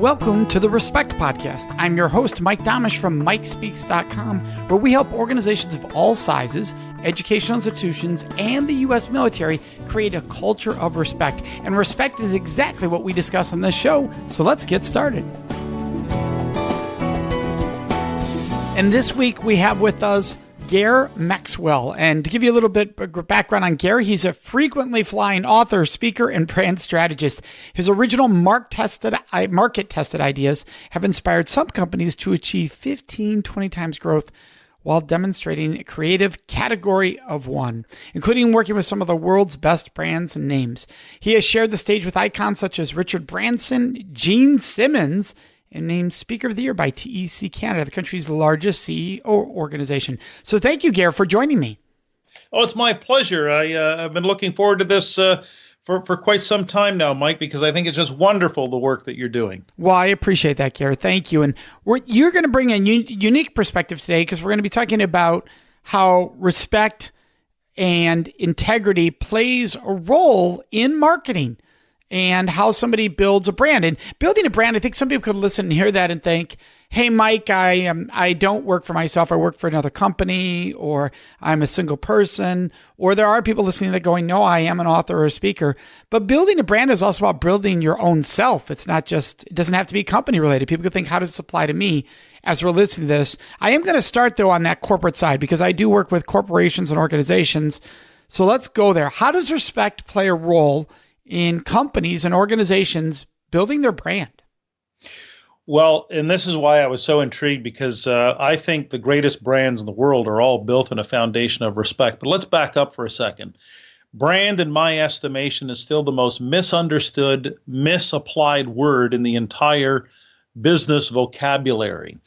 Welcome to the Respect Podcast. I'm your host, Mike Domitrz from MikeSpeaks.com, where we help organizations of all sizes, educational institutions, and the U.S. military create a culture of respect. And respect is exactly what we discuss on this show, so let's get started. And this week we have with us Gair Maxwell. And to give you a little bit of background on Gair, he's a frequently flying author, speaker, and brand strategist. His original market-tested ideas have inspired some companies to achieve 15-20 times growth while demonstrating a creative category of one, including working with some of the world's best brands and names. He has shared the stage with icons such as Richard Branson, Gene Simmons, and named Speaker of the Year by TEC Canada, the country's largest CEO organization. So thank you, Gair, for joining me. Oh, it's my pleasure. I've been looking forward to this for quite some time now, Mike, because I think it's just wonderful, the work that you're doing. Well, I appreciate that, Gair. Thank you. And you're going to bring a unique perspective today because we're going to be talking about how respect and integrity plays a role in marketing, and how somebody builds a brand. And building a brand, I think some people could listen and hear that and think, hey, Mike, I don't work for myself. I work for another company, or I'm a single person. Or there are people listening that going, no, I am an author or a speaker. But building a brand is also about building your own self. It doesn't have to be company related. People could think, how does this apply to me as we're listening to this? I am going to start, though, on that corporate side, because I do work with corporations and organizations. So let's go there. How does respect play a role in companies and organizations building their brand? Well, and this is why I was so intrigued, because I think the greatest brands in the world are all built on a foundation of respect. But let's back up for a second. Brand, in my estimation, is still the most misunderstood, misapplied word in the entire business vocabulary.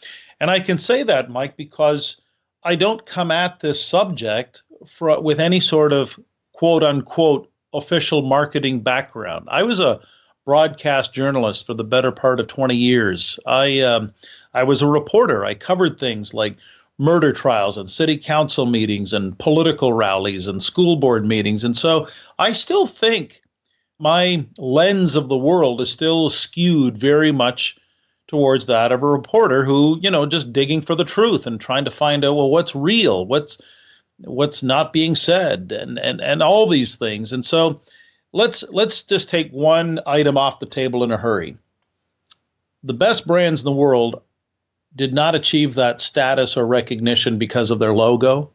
And I can say that, Mike, because I don't come at this subject with any sort of quote-unquote official marketing background. I was a broadcast journalist for the better part of 20 years. I was a reporter. I covered things like murder trials and city council meetings and political rallies and school board meetings. And so I still think my lens of the world is still skewed very much towards that of a reporter who, just digging for the truth and trying to find out, well, what's real, what's not being said, and all these things. And so let's just take one item off the table in a hurry. The best brands in the world did not achieve that status or recognition because of their logo.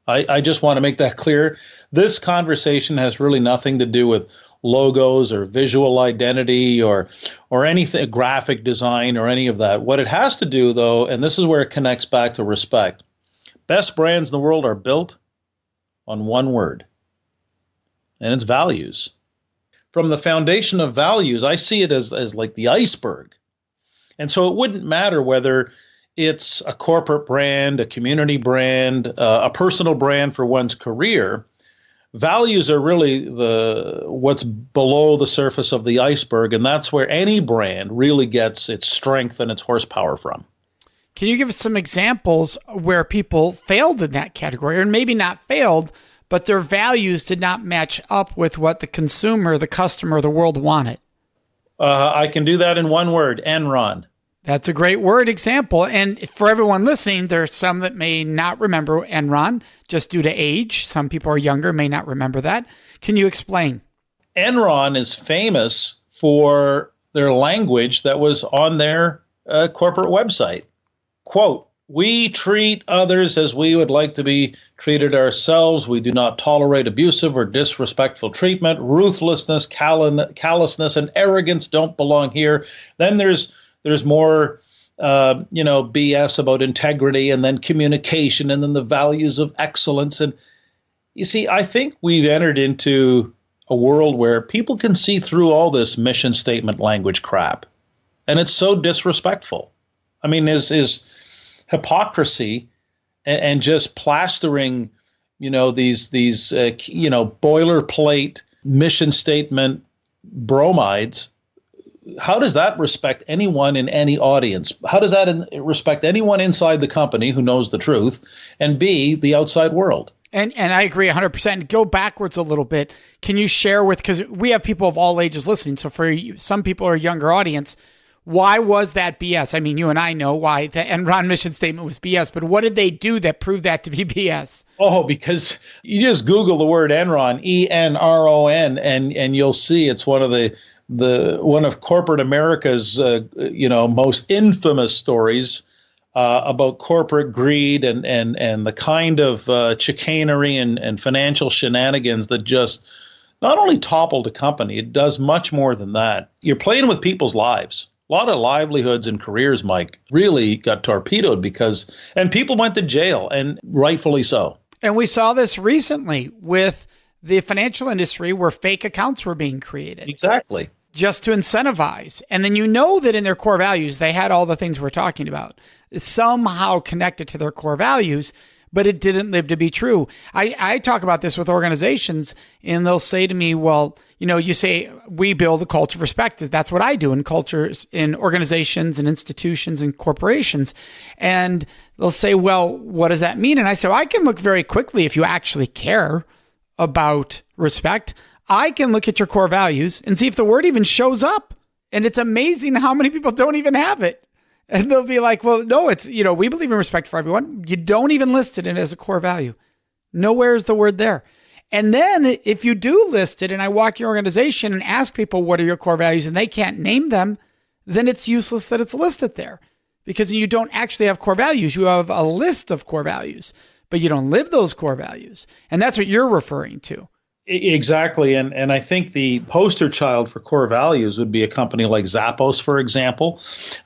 I just want to make that clear. This conversation has really nothing to do with logos or visual identity or anything, graphic design or any of that. What it has to do, though, and this is where it connects back to respect, best brands in the world are built on one word, and it's values. From the foundation of values, I see it as like the iceberg. And so it wouldn't matter whether it's a corporate brand, a community brand, a personal brand for one's career. Values are really what's below the surface of the iceberg, and that's where any brand really gets its strength and its horsepower from. Can you give us some examples where people failed in that category, or maybe not failed, but their values did not match up with what the consumer, the customer, the world wanted? I can do that in one word: Enron. That's a great word example. And for everyone listening, there's some that may not remember Enron just due to age. Some people are younger, may not remember that. Can you explain? Enron is famous for their language that was on their corporate website. Quote, "We treat others as we would like to be treated ourselves. We do not tolerate abusive or disrespectful treatment. Ruthlessness, callousness, and arrogance don't belong here." Then there's more, BS about integrity, and then communication, and then the values of excellence. And you see, I think we've entered into a world where people can see through all this mission statement language crap, and it's so disrespectful. I mean, is hypocrisy and just plastering, these boilerplate mission statement bromides. How does that respect anyone in any audience? How does that respect anyone inside the company who knows the truth, and B, the outside world? And I agree 100%. Go backwards a little bit. Can you share with, because we have people of all ages listening, so for some people or a younger audience, Why was that BS? I mean, you and I know why the Enron mission statement was BS, but what did they do that proved that to be BS? Oh, because you just Google the word Enron, Enron, and you'll see it's one of corporate America's most infamous stories about corporate greed and the kind of chicanery and financial shenanigans that just not only toppled a company, it does much more than that. You're playing with people's lives. A lot of livelihoods and careers, Mike, really got torpedoed and people went to jail, and rightfully so. And we saw this recently with the financial industry where fake accounts were being created. Exactly. Just to incentivize. And then you know that in their core values, they had all the things we're talking about. It's somehow connected to their core values, but it didn't live to be true. I talk about this with organizations, and they'll say to me, well, you say we build a culture of respect. That's what I do in cultures, in organizations and institutions and corporations. And they'll say, well, what does that mean? And I say, well, I can look very quickly if you actually care about respect. I can look at your core values and see if the word even shows up. And it's amazing how many people don't even have it. And they'll be like, well, no, it's, we believe in respect for everyone. You don't even list it as a core value. Nowhere is the word there. And then if you do list it and I walk your organization and ask people, what are your core values? And they can't name them, then it's useless that it's listed there, because you don't actually have core values. You have a list of core values, but you don't live those core values. And that's what you're referring to. Exactly. And I think the poster child for core values would be a company like Zappos, for example.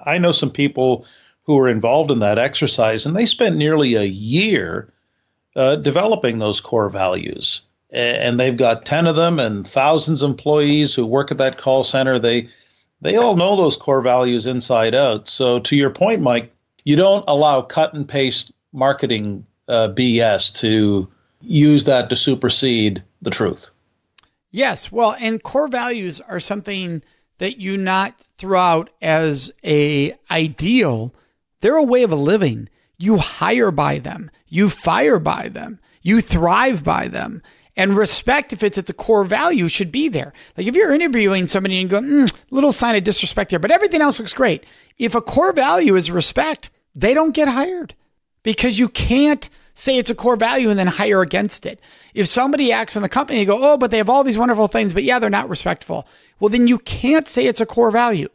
I know some people who were involved in that exercise, and they spent nearly a year developing those core values. And they've got 10 of them and thousands of employees who work at that call center. They all know those core values inside out. So to your point, Mike, you don't allow cut and paste marketing BS to use that to supersede the truth. Yes. Well, and core values are something that you not throw out as a ideal. They're a way of living. You hire by them. You fire by them. You thrive by them. And respect, if it's at the core value, should be there. Like if you're interviewing somebody and go, little sign of disrespect here, but everything else looks great. If a core value is respect, they don't get hired, because you can't say it's a core value and then hire against it. If somebody acts in the company, you go, oh, but they have all these wonderful things, but yeah, they're not respectful. Well, then you can't say it's a core value,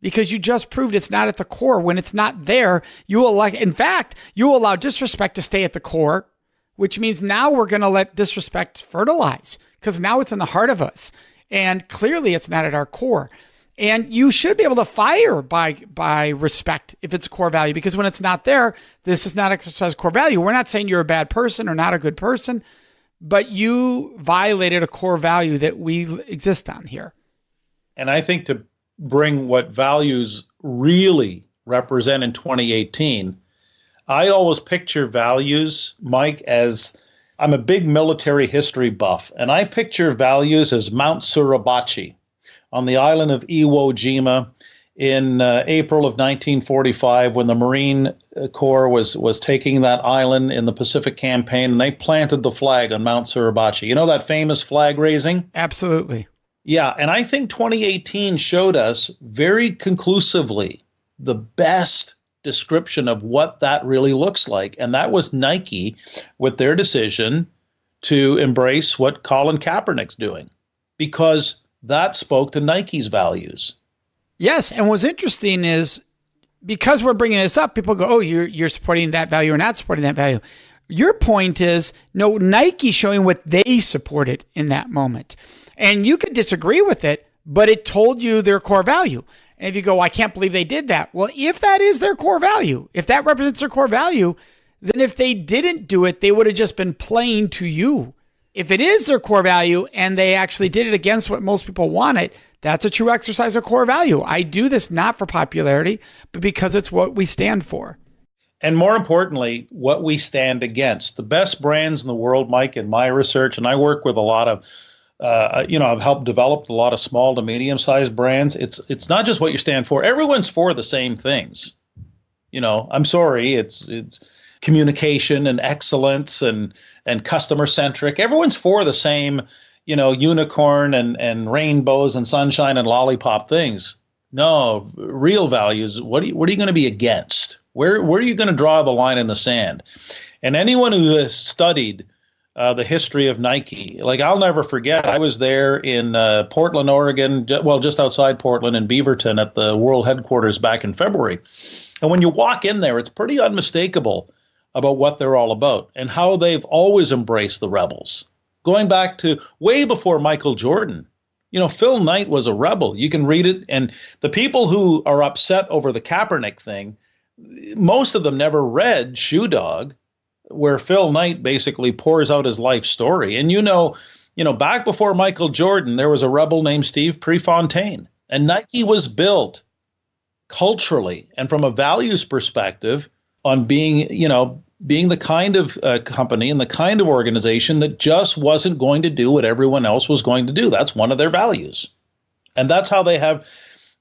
because you just proved it's not at the core. When it's not there, you allow disrespect to stay at the core, which means now we're going to let disrespect fertilize, because now it's in the heart of us. And clearly it's not at our core. And you should be able to fire by respect if it's a core value, because when it's not there, this is not exercise core value. We're not saying you're a bad person or not a good person, but you violated a core value that we exist on here. And I think to bring what values really represent in 2018, I always picture values, Mike, as I'm a big military history buff, and I picture values as Mount Suribachi on the island of Iwo Jima in April of 1945, when the Marine Corps was taking that island in the Pacific Campaign, and they planted the flag on Mount Suribachi. You know that famous flag raising? Absolutely. Yeah, and I think 2018 showed us very conclusively the best description of what that really looks like. And that was Nike with their decision to embrace what Colin Kaepernick's doing, because that spoke to Nike's values. Yes. And what's interesting is, because we're bringing this up, people go, oh, you're supporting that value or not supporting that value. Your point is, no, Nike showing what they supported in that moment. And you could disagree with it, but it told you their core value. And if you go, I can't believe they did that. Well, if that is their core value, if that represents their core value, then if they didn't do it, they would have just been playing to you. If it is their core value and they actually did it against what most people wanted, that's a true exercise of core value. I do this not for popularity, but because it's what we stand for. And more importantly, what we stand against. The best brands in the world, Mike, in my research, and I work with a lot of I've helped develop a lot of small to medium-sized brands. It's not just what you stand for. Everyone's for the same things. I'm sorry, it's communication and excellence and customer-centric. Everyone's for the same, unicorn and rainbows and sunshine and lollipop things. No, real values. What are you going to be against? Where are you going to draw the line in the sand? And anyone who has studied the history of Nike, like I'll never forget, I was there in Portland, Oregon, just outside Portland in Beaverton at the world headquarters back in February. And when you walk in there, it's pretty unmistakable about what they're all about and how they've always embraced the rebels. Going back to way before Michael Jordan. You know, Phil Knight was a rebel. You can read it. And the people who are upset over the Kaepernick thing, most of them never read Shoe Dog, where Phil Knight basically pours out his life story. And you know, back before Michael Jordan, there was a rebel named Steve Prefontaine. And Nike was built culturally and from a values perspective on being the kind of company and the kind of organization that just wasn't going to do what everyone else was going to do. That's one of their values. And that's how they have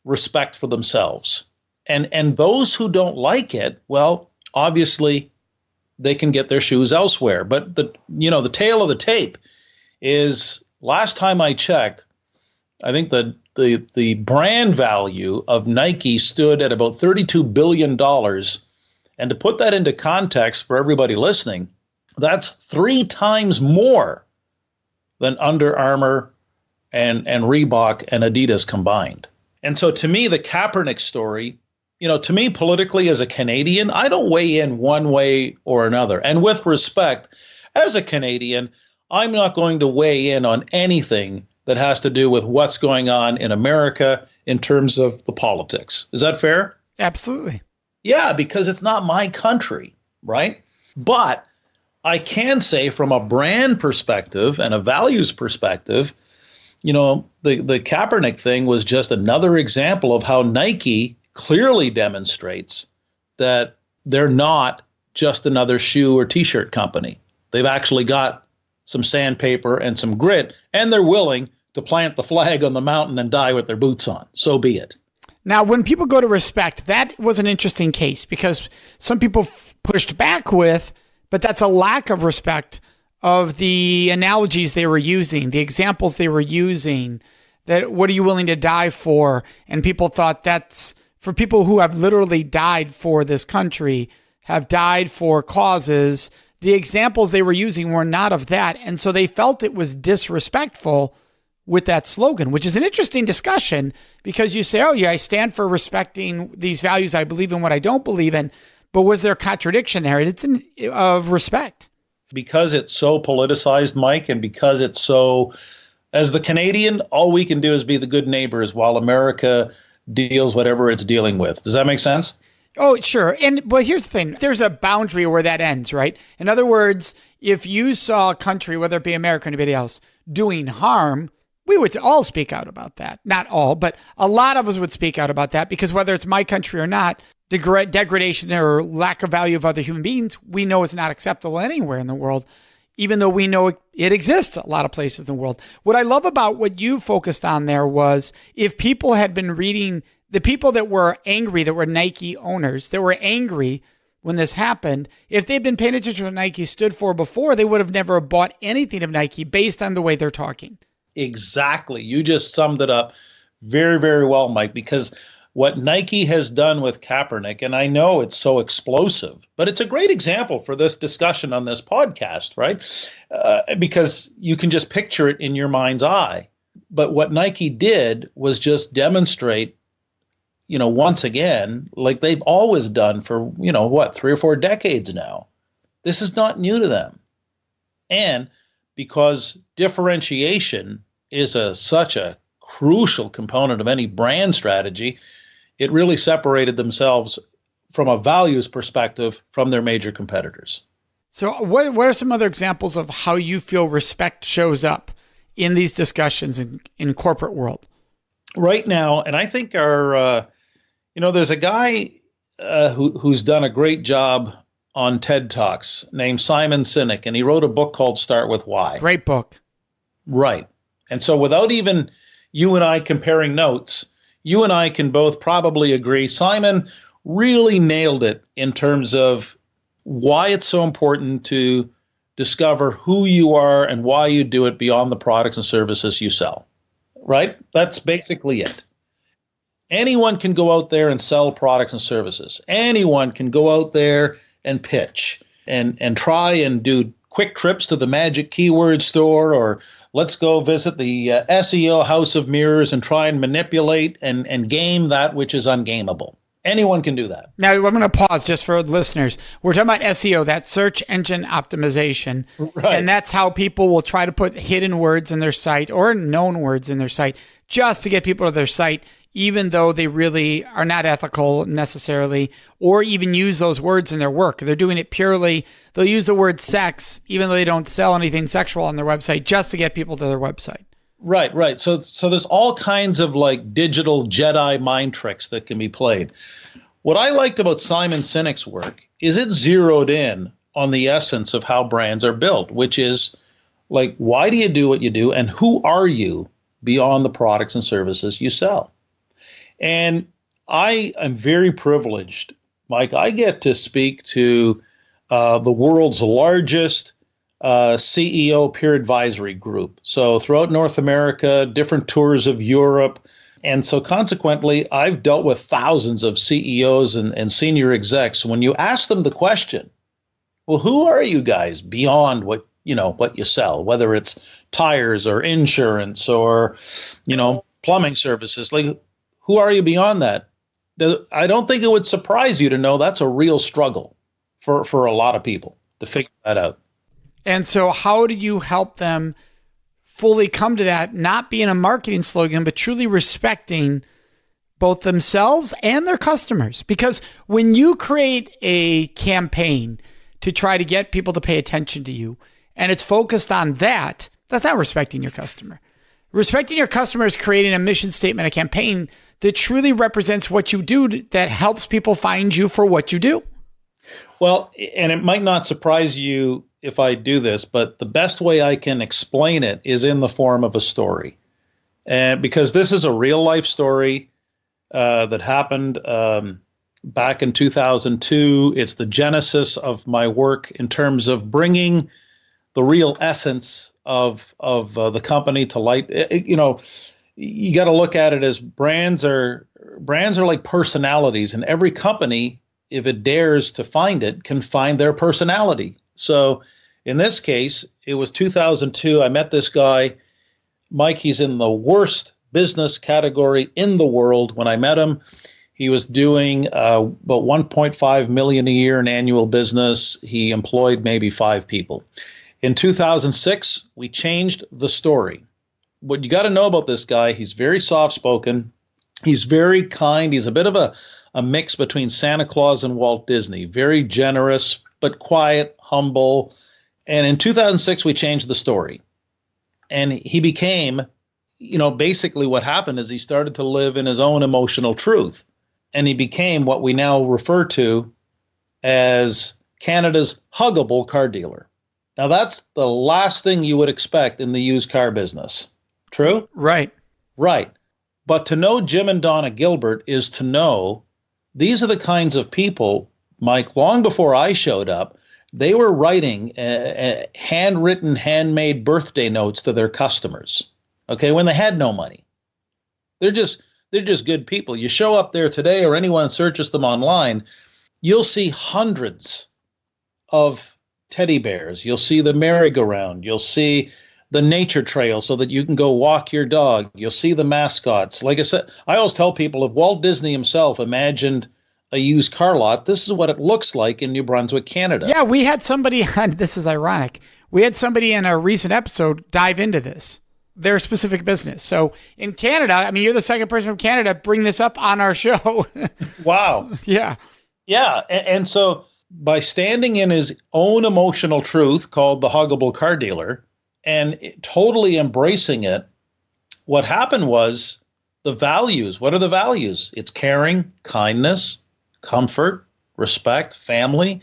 respect for themselves. And those who don't like it, well, obviously they can get their shoes elsewhere. But the tail of the tape is, last time I checked, I think the brand value of Nike stood at about $32 billion. And to put that into context for everybody listening, that's 3 times more than Under Armour and Reebok and Adidas combined. And so to me, the Kaepernick story, to me politically as a Canadian, I don't weigh in one way or another. And with respect, as a Canadian, I'm not going to weigh in on anything that has to do with what's going on in America in terms of the politics. Is that fair? Absolutely. Yeah, because it's not my country, right? But I can say from a brand perspective and a values perspective, the Kaepernick thing was just another example of how Nike clearly demonstrates that they're not just another shoe or T-shirt company. They've actually got some sandpaper and some grit, and they're willing to plant the flag on the mountain and die with their boots on. So be it. Now, when people go to respect, that was an interesting case because some people pushed back with, but that's a lack of respect of the analogies they were using, the examples they were using, that what are you willing to die for? And people thought that's for people who have literally died for this country, have died for causes. The examples they were using were not of that. And so they felt it was disrespectful with that slogan, which is an interesting discussion because you say, oh yeah, I stand for respecting these values. I believe in what I don't believe in. But was there a contradiction there? It's of respect. Because it's so politicized, Mike, and because it's so, as the Canadian, all we can do is be the good neighbors while America deals whatever it's dealing with. Does that make sense? Oh, sure. But here's the thing. There's a boundary where that ends, right? In other words, if you saw a country, whether it be America or anybody else, doing harm, we would all speak out about that. Not all, but a lot of us would speak out about that because whether it's my country or not, degradation or lack of value of other human beings, we know is not acceptable anywhere in the world, even though we know it exists a lot of places in the world. What I love about what you focused on there was if people had been reading, the people that were angry, that were Nike owners, that were angry when this happened, if they'd been paying attention to what Nike stood for before, they would have never bought anything of Nike based on the way they're talking. Exactly. You just summed it up very, very well, Mike, because what Nike has done with Kaepernick, and I know it's so explosive, but it's a great example for this discussion on this podcast, right? Because you can just picture it in your mind's eye. But what Nike did was just demonstrate, once again, like they've always done for, 3 or 4 decades now. This is not new to them. And because differentiation is such a crucial component of any brand strategy, it really separated themselves from a values perspective from their major competitors. So what are some other examples of how you feel respect shows up in these discussions in corporate world? Right now, and I think there's a guy who's done a great job on TED Talks named Simon Sinek, and he wrote a book called Start With Why. Great book. Right. And so without even you and I comparing notes, you and I can both probably agree Simon really nailed it in terms of why it's so important to discover who you are and why you do it beyond the products and services you sell. Right? That's basically it. Anyone can go out there and sell products and services. Anyone can go out there and pitch and try and do quick trips to the magic keyword store, or let's go visit the SEO House of Mirrors and try and manipulate and game that which is ungameable. Anyone can do that. Now, I'm going to pause just for listeners. We're talking about SEO, that's search engine optimization. Right. And that's how people will try to put hidden words in their site or known words in their site just to get people to their site, even though they really are not ethical necessarily, or even use those words in their work. They're doing it purely, they'll use the word sex, even though they don't sell anything sexual on their website, just to get people to their website. Right. So there's all kinds of like digital Jedi mind tricks that can be played. What I liked about Simon Sinek's work is it zeroed in on the essence of how brands are built, which is like, why do you do what you do, and who are you beyond the products and services you sell? And I am very privileged, Mike. I get to speak to the world's largest CEO peer advisory group. So throughout North America, different tours of Europe. And so consequently, I've dealt with thousands of CEOs and senior execs. When you ask them the question, well, who are you guys beyond what you sell, whether it's tires or insurance or, plumbing services, like, who are you beyond that? I don't think it would surprise you to know that's a real struggle for a lot of people to figure that out. And so how do you help them fully come to that, not being a marketing slogan, but truly respecting both themselves and their customers? Because when you create a campaign to try to get people to pay attention to you, and it's focused on that, that's not respecting your customer. Respecting your customer is creating a mission statement, a campaign that truly represents what you do, that helps people find you for what you do. Well, and it might not surprise you if I do this, but the best way I can explain it is in the form of a story. And because this is a real life story that happened back in 2002. It's the genesis of my work in terms of bringing the real essence of the company to light. You got to look at it as brands are like personalities, and every company, if it dares to find it, can find their personality. So in this case, it was 2002. I met this guy, Mike. He's in the worst business category in the world. When I met him, he was doing about 1.5 million a year in annual business. He employed maybe 5 people. In 2006, we changed the story. What you got to know about this guy, he's very soft-spoken. He's very kind. He's a bit of a mix between Santa Claus and Walt Disney. Very generous, but quiet, humble. And in 2006, we changed the story. And he became, basically what happened is he started to live in his own emotional truth. And he became what we now refer to as Canada's huggable car dealer. Now, that's the last thing you would expect in the used car business. True? Right. Right. But to know Jim and Donna Gilbert is to know these are the kinds of people, Mike, long before I showed up, they were writing handwritten, handmade birthday notes to their customers, okay, when they had no money. They're just good people. You show up there today, or anyone searches them online, you'll see hundreds of teddy bears. You'll see the merry-go-round. You'll see the nature trail so that you can go walk your dog. You'll see the mascots. Like I said, I always tell people, if Walt Disney himself imagined a used car lot, this is what it looks like in New Brunswick, Canada. Yeah, we had somebody on, this is ironic, we had somebody in a recent episode dive into this, their specific business. So in Canada, you're the second person from Canada bring this up on our show. Wow. Yeah. Yeah. And so by standing in his own emotional truth, called the huggable car dealer, and totally embracing it, what happened was the values. What are the values? It's caring, kindness, comfort, respect, family.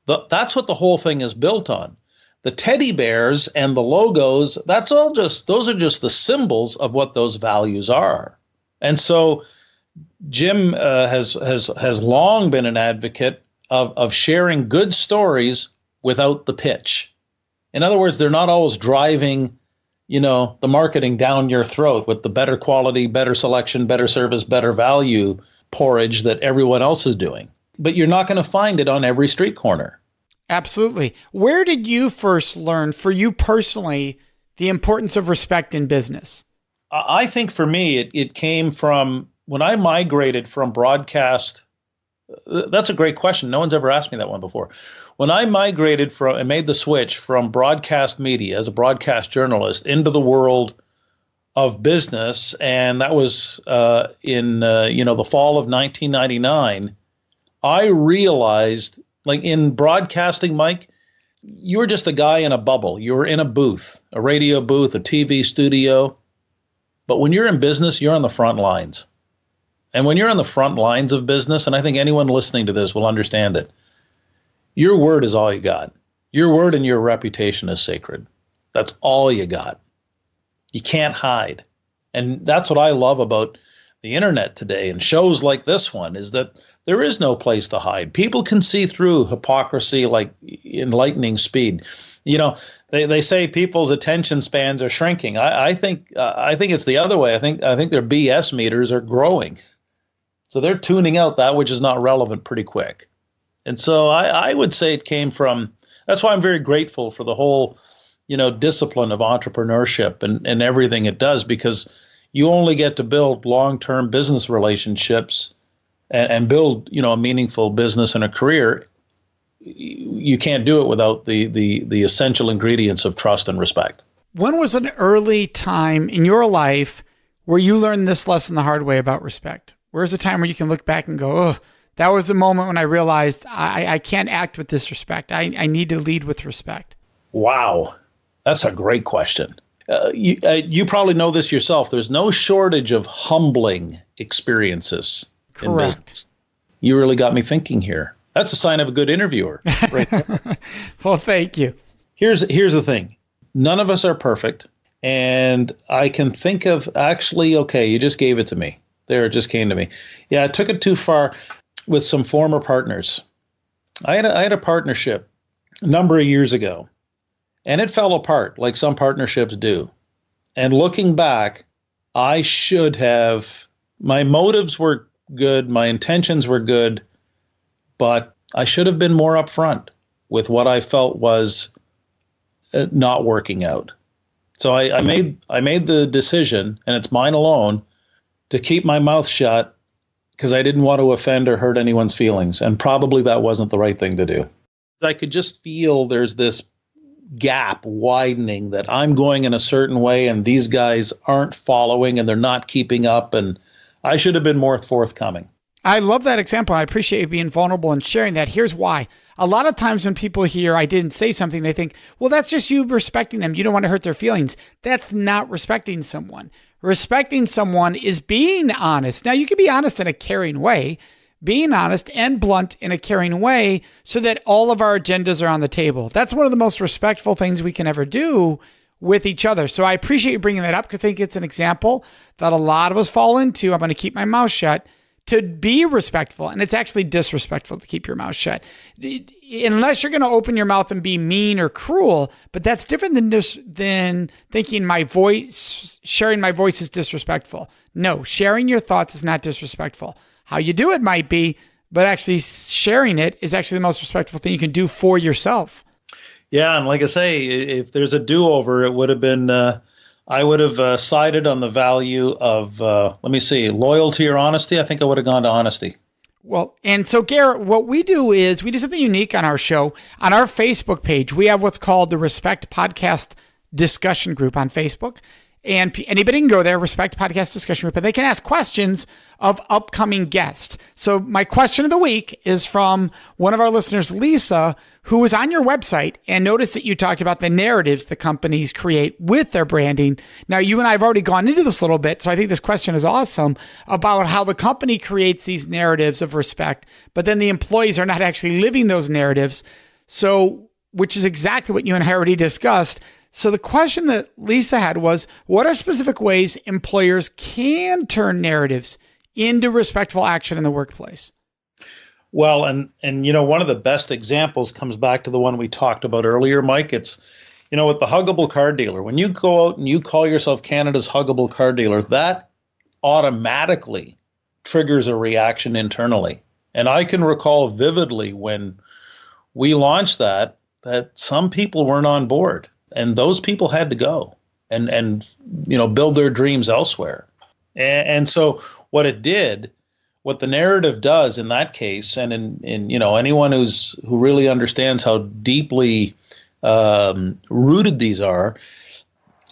That's what the whole thing is built on. The teddy bears and the logos, those are just the symbols of what those values are. And so Jim has long been an advocate of sharing good stories without the pitch. In other words, they're not always driving, the marketing down your throat with the better quality, better selection, better service, better value porridge that everyone else is doing. But you're not going to find it on every street corner. Absolutely. Where did you first learn, for you personally, the importance of respect in business? I think for me, it came from when I migrated from broadcast. That's a great question. No one's ever asked me that one before. When I migrated from and made the switch from broadcast media as a broadcast journalist into the world of business, and that was in the fall of 1999, I realized, like in broadcasting, Mike, you were just a guy in a bubble. You were in a booth, a radio booth, a TV studio. But when you're in business, you're on the front lines. And when you're on the front lines of business, and I think anyone listening to this will understand it, your word is all you got. Your word and your reputation is sacred. That's all you got. You can't hide. And that's what I love about the internet today and shows like this one, is that there is no place to hide. People can see through hypocrisy like in lightning speed. They say people's attention spans are shrinking. I think it's the other way. I think their BS meters are growing. So they're tuning out that which is not relevant pretty quick. And so I would say it came from, that's why I'm very grateful for the whole, discipline of entrepreneurship and everything it does, because you only get to build long-term business relationships and build, a meaningful business and a career. You can't do it without the essential ingredients of trust and respect. When was an early time in your life where you learned this lesson the hard way about respect? Where's a time where you can look back and go, oh, that was the moment when I realized I can't act with disrespect. I need to lead with respect. Wow. That's a great question. You probably know this yourself. There's no shortage of humbling experiences in business. You really got me thinking here. That's a sign of a good interviewer. Right? Well, thank you. Here's the thing. None of us are perfect. And I can think of okay, you just gave it to me. There, it just came to me. Yeah, I took it too far with some former partners. I had a partnership a number of years ago, and it fell apart like some partnerships do. And looking back, I should have, my motives were good, my intentions were good, but I should have been more upfront with what I felt was not working out. So I made the decision, and it's mine alone, to keep my mouth shut because I didn't want to offend or hurt anyone's feelings. And probably that wasn't the right thing to do. I could just feel there's this gap widening, that I'm going in a certain way and these guys aren't following and they're not keeping up. And I should have been more forthcoming. I love that example. I appreciate you being vulnerable and sharing that. Here's why. A lot of times when people hear I didn't say something, they think, well, that's just you respecting them. You don't want to hurt their feelings. That's not respecting someone. Respecting someone is being honest. Now, you can be honest in a caring way, being honest and blunt in a caring way so that all of our agendas are on the table. That's one of the most respectful things we can ever do with each other. So I appreciate you bringing that up because I think it's an example that a lot of us fall into. I'm going to keep my mouth shut to be respectful. And it's actually disrespectful to keep your mouth shut. Unless you're going to open your mouth and be mean or cruel, but that's different than thinking sharing my voice is disrespectful. No, sharing your thoughts is not disrespectful. How you do it might be, but actually sharing it is actually the most respectful thing you can do for yourself. Yeah. And like I say, if there's a do-over, it would have been, I would have sided on the value of, loyalty or honesty. I think I would have gone to honesty. Well, and so Garrett, what we do is we do something unique on our show. On our Facebook page, we have what's called the Respect Podcast Discussion Group on Facebook. And anybody can go there, Respect Podcast Discussion Group, and they can ask questions of upcoming guests. So my question of the week is from one of our listeners, Lisa, who was on your website and noticed that you talked about the narratives the companies create with their branding. Now, you and I have already gone into this a little bit, so I think this question is awesome about how the company creates these narratives of respect, but then the employees are not actually living those narratives. So, which is exactly what you and I already discussed. So the question that Lisa had was, what are specific ways employers can turn narratives into respectful action in the workplace? Well, and one of the best examples comes back to the one we talked about earlier, Mike. It's with the huggable car dealer, when you go out and you call yourself Canada's huggable car dealer, that automatically triggers a reaction internally. And I can recall vividly when we launched that some people weren't on board, and those people had to go and build their dreams elsewhere. And so what the narrative does in that case, and in anyone who really understands how deeply rooted these are,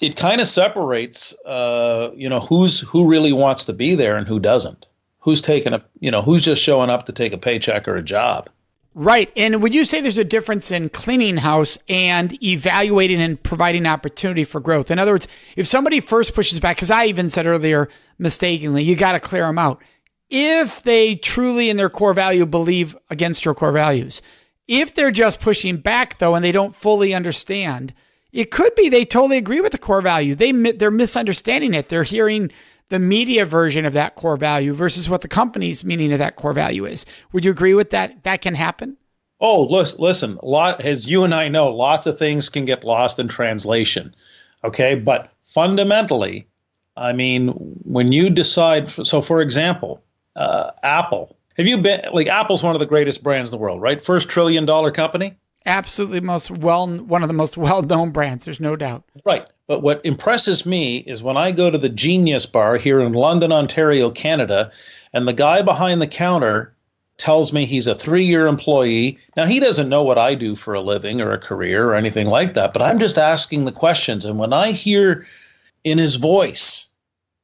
it kind of separates who really wants to be there and who doesn't, who's who's just showing up to take a paycheck or a job. Right. And would you say there's a difference in cleaning house and evaluating and providing opportunity for growth? In other words, if somebody first pushes back, because I even said earlier mistakenly, you got to clear them out. If they truly in their core value believe against your core values, if they're just pushing back though, and they don't fully understand, it could be they totally agree with the core value. They're misunderstanding it. They're hearing the media version of that core value versus what the company's meaning of that core value is. Would you agree with that? That can happen? Oh, listen, as you and I know, lots of things can get lost in translation. Okay. But fundamentally, I mean, when you decide, so for example, Apple, Apple's one of the greatest brands in the world, right? First $1 trillion company. Absolutely one of the most well-known brands. There's no doubt. Right. But what impresses me is when I go to the Genius Bar here in London, Ontario, Canada, and the guy behind the counter tells me he's a 3-year employee. Now, he doesn't know what I do for a living or a career or anything like that, but I'm just asking the questions. And when I hear in his voice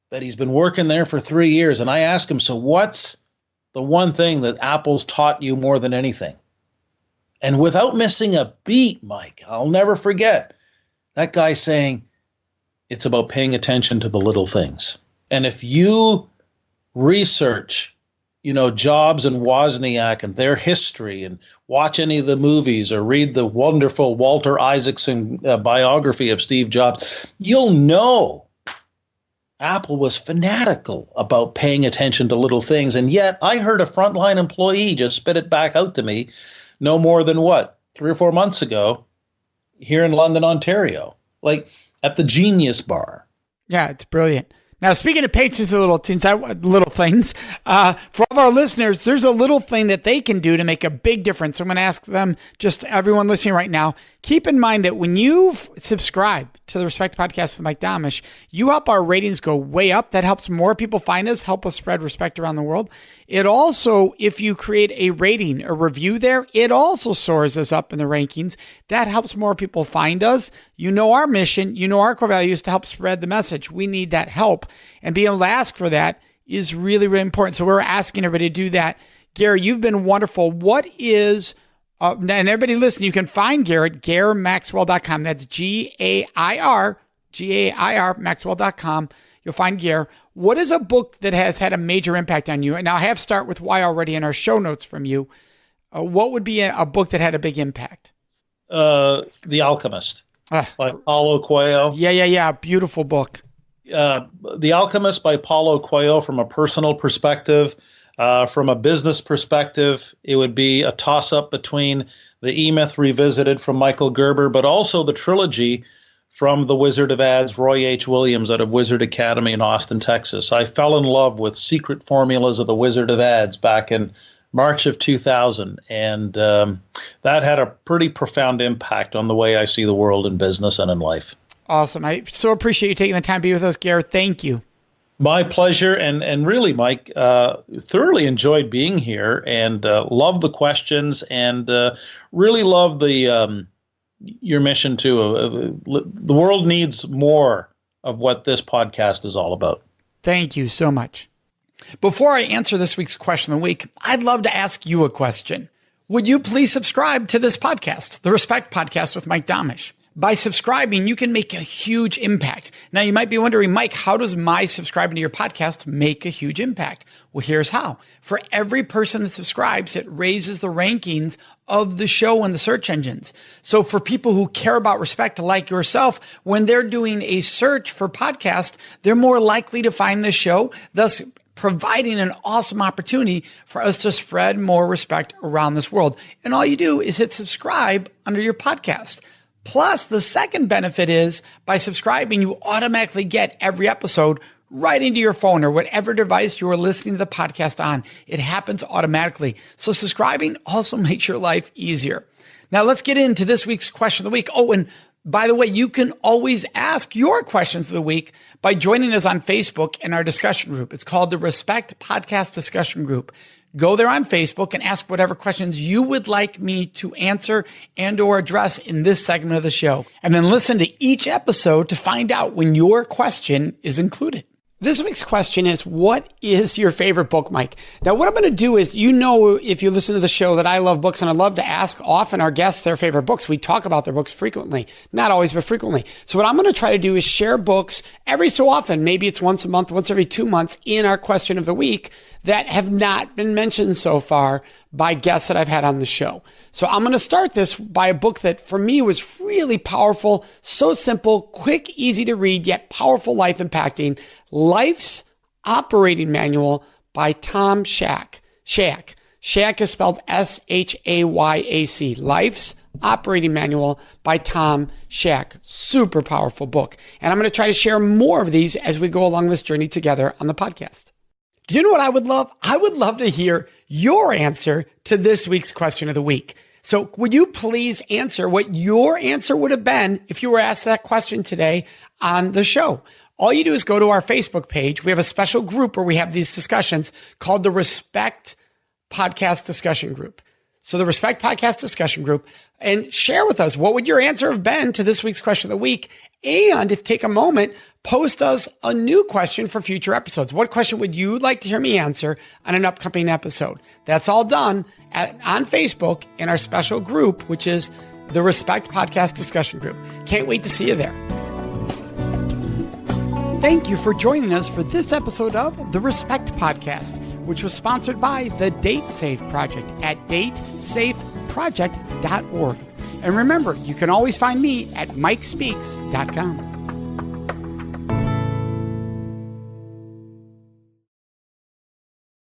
that he's been working there for 3 years, and I ask him, so what's the one thing that Apple's taught you more than anything? And without missing a beat, Mike, I'll never forget that guy saying, it's about paying attention to the little things. And if you research, Jobs and Wozniak and their history and watch any of the movies or read the wonderful Walter Isaacson biography of Steve Jobs, you'll know Apple was fanatical about paying attention to little things. And yet I heard a frontline employee just spit it back out to me no more than 3 or 4 months ago here in London, Ontario, at the Genius Bar. Yeah, it's brilliant. Now, speaking of patience and little things, for all of our listeners, there's a little thing that they can do to make a big difference. I'm going to ask them, just everyone listening right now, keep in mind that when you subscribe to the Respect Podcast with Mike Domitrz, you help our ratings go way up. That helps more people find us, help us spread respect around the world. It also, if you create a rating, a review there, it also soars us up in the rankings. That helps more people find us. You know our mission, our core value is to help spread the message. We need that help. And being able to ask for that is really, really important. So we're asking everybody to do that. Gair, you've been wonderful. What is, and everybody listen, you can find Gair at GairMaxwell.com. That's Gair, Maxwell.com. You'll find Gair. What is a book that has had a major impact on you? And now I have start with why already in our show notes from you. What would be a book that had a big impact? The Alchemist by Paulo Coelho. Yeah. Beautiful book. The Alchemist by Paulo Coelho, from a personal perspective, from a business perspective, it would be a toss-up between the E-Myth Revisited from Michael Gerber, but also the trilogy from the Wizard of Ads, Roy H. Williams out of Wizard Academy in Austin, Texas. I fell in love with Secret Formulas of the Wizard of Ads back in March of 2000, and that had a pretty profound impact on the way I see the world in business and in life. Awesome. I so appreciate you taking the time to be with us, Gair. Thank you. My pleasure. And really, Mike, thoroughly enjoyed being here and love the questions and really love the your mission too. The world needs more of what this podcast is all about. Thank you so much. Before I answer this week's question of the week, I'd love to ask you a question. Would you please subscribe to this podcast, the Respect Podcast with Mike Domitrz? By subscribing, you can make a huge impact. Now, you might be wondering, Mike, how does my subscribing to your podcast make a huge impact? Well, here's how. For every person that subscribes, it raises the rankings of the show in the search engines. So for people who care about respect like yourself, when they're doing a search for podcast, they're more likely to find the show, thus providing an awesome opportunity for us to spread more respect around this world. And all you do is hit subscribe under your podcast. Plus, the second benefit is by subscribing, you automatically get every episode right into your phone or whatever device you are listening to the podcast on. It happens automatically. So subscribing also makes your life easier. Now let's get into this week's question of the week. Oh, and by the way, you can always ask your questions of the week by joining us on Facebook in our discussion group. It's called the Respect Podcast Discussion Group. Go there on Facebook and ask whatever questions you would like me to answer and or address in this segment of the show. And then listen to each episode to find out when your question is included. This week's question is, what is your favorite book, Mike? Now, what I'm going to do is, if you listen to the show, that I love books, and I love to ask often our guests their favorite books. We talk about their books frequently, not always, but frequently. So what I'm going to try to do is share books every so often, maybe it's once a month, once every 2 months, in our question of the week that have not been mentioned so far by guests that I've had on the show. So I'm going to start this by a book that for me was really powerful, so simple, quick, easy to read, yet powerful, life impacting. Life's Operating Manual by Tom Schack. Schack is spelled S-H-A-Y-A-C. Life's Operating Manual by Tom Schack. Super powerful book. And I'm going to try to share more of these as we go along this journey together on the podcast. Do you know what I would love? I would love to hear your answer to this week's question of the week. So would you please answer what your answer would have been if you were asked that question today on the show? All you do is go to our Facebook page. We have a special group where we have these discussions called the Respect Podcast Discussion Group. So the Respect Podcast Discussion Group, and share with us, what would your answer have been to this week's question of the week? And if take a moment, post us a new question for future episodes. What question would you like to hear me answer on an upcoming episode? That's all done on Facebook in our special group, which is the Respect Podcast Discussion Group. Can't wait to see you there. Thank you for joining us for this episode of the Respect Podcast, which was sponsored by the Date Safe Project at datesafeproject.org. And remember, you can always find me at mikespeaks.com.